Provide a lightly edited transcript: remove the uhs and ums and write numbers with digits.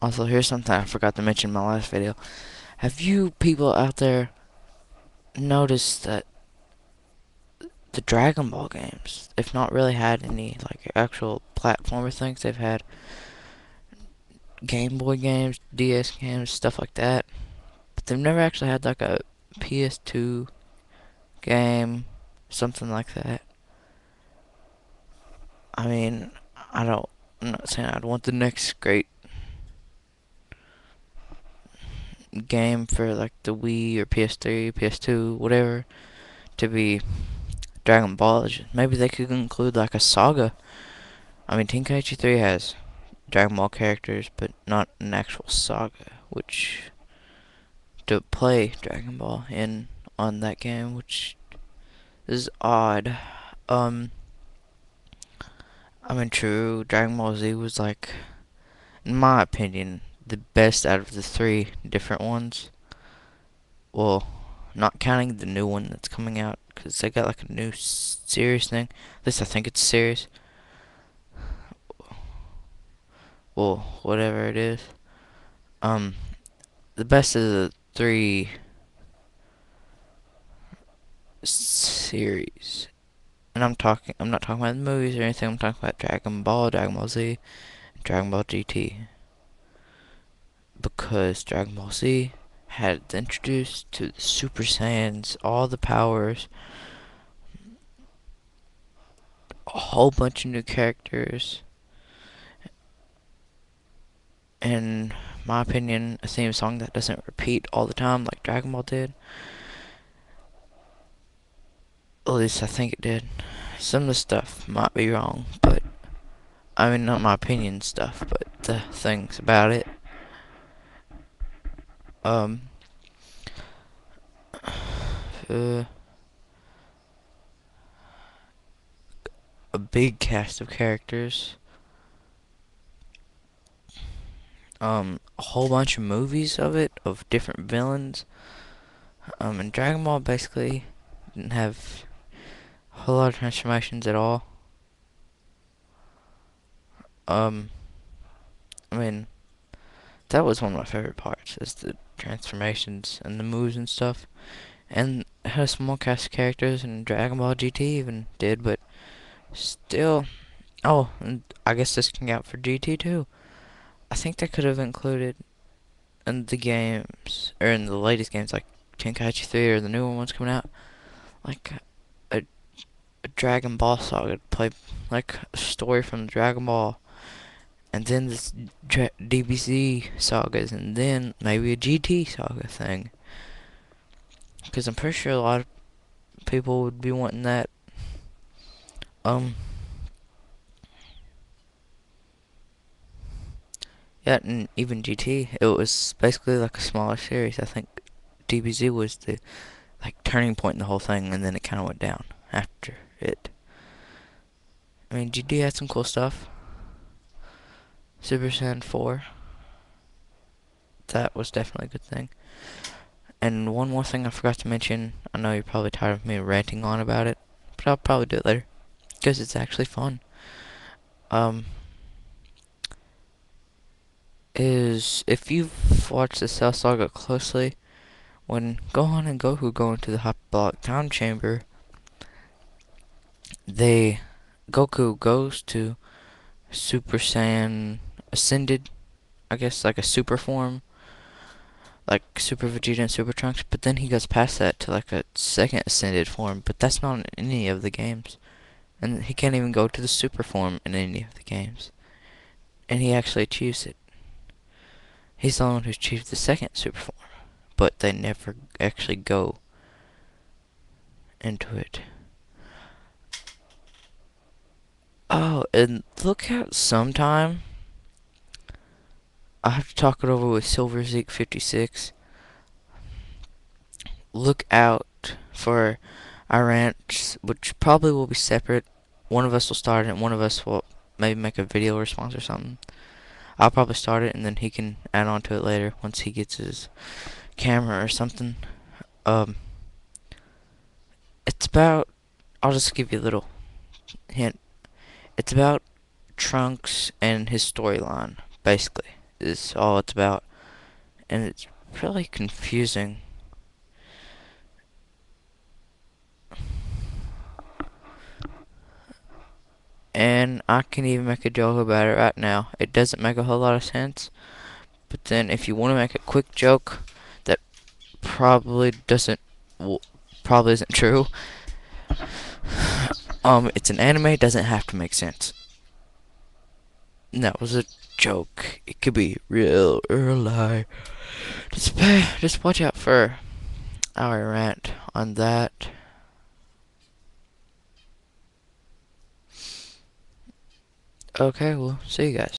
Also, here's something I forgot to mention in my last video. Have you people out there noticed that the Dragon Ball games, if not really had any like actual platformer things, they've had Game Boy games, DS games, stuff like that, but they've never actually had like a PS2 game, something like that. I mean, I don't. I'm not saying I'd want the next great game for like the Wii or PS3, PS2, whatever, to be Dragon Ball. Maybe they could include like a saga. I mean, Tenkaichi 3 has Dragon Ball characters, but not an actual saga, which to play Dragon Ball in on that game, which is odd. Um, I mean, true, Dragon Ball Z was like, in my opinion, the best out of the three different ones. Well, not counting the new one that's coming out, because they got like a new series thing. At least I think it's serious. Well, whatever it is. Um, the best of the three series. And I'm not talking about the movies or anything. I'm talking about Dragon Ball, Dragon Ball Z, and Dragon Ball GT. Because Dragon Ball Z had introduced to the Super Saiyans all the powers, a whole bunch of new characters, and my opinion, a theme song that doesn't repeat all the time like Dragon Ball did. At least I think it did. Some of the stuff might be wrong, but I mean, not my opinion stuff, but the things about it. Um, uh, a big cast of characters. A whole bunch of movies of it, of different villains. And Dragon Ball basically didn't have a whole lot of transformations at all. Um, I mean, that was one of my favorite parts, is the transformations and the moves and stuff. And it had a small cast of characters, and Dragon Ball GT even did, but still. Oh, and I guess this can count for GT too. I think they could have included in the games, or in the latest games, like Tenkaichi 3 or the newer ones coming out, like a, a Dragon Ball saga, play like a story from Dragon Ball, and then this DBZ sagas, and then maybe a GT saga thing. Because I'm pretty sure a lot of people would be wanting that. Um, yeah, and even GT, it was basically like a smaller series. I think DBZ was the like turning point in the whole thing, and then it kind of went down after it. I mean, GT had some cool stuff. Super Saiyan 4, that was definitely a good thing. And one more thing I forgot to mention. I know you're probably tired of me ranting on about it, but I'll probably do it later because it's actually fun. Um, is if you've watched the Cell Saga closely, when Gohan and Goku go into the hyperbolic time chamber, they Goku goes to Super Saiyan Ascended, I guess like a super form, like Super Vegeta and Super Trunks, but then he goes past that to like a second Ascended form, but that's not in any of the games. And he can't even go to the super form in any of the games. And he actually achieves it. He's the only one who achieved the second super form, but they never actually go into it. Oh, and look out sometime. I have to talk it over with Silver Zeke 56. Look out for our rants, which probably will be separate. One of us will start it, and one of us will maybe make a video response or something. I'll probably start it, and then he can add on to it later once he gets his camera or something. Um, it's about. I'll just give you a little hint. It's about Trunks and his storyline, basically. is all it's about, and it's really confusing. And I can even make a joke about it right now. It doesn't make a whole lot of sense, but then if you want to make a quick joke that probably doesn't, well, probably isn't true, it's an anime, it doesn't have to make sense. And that was a joke. It could be real or a lie. Just watch out for our rant on that. Okay, well, see you guys.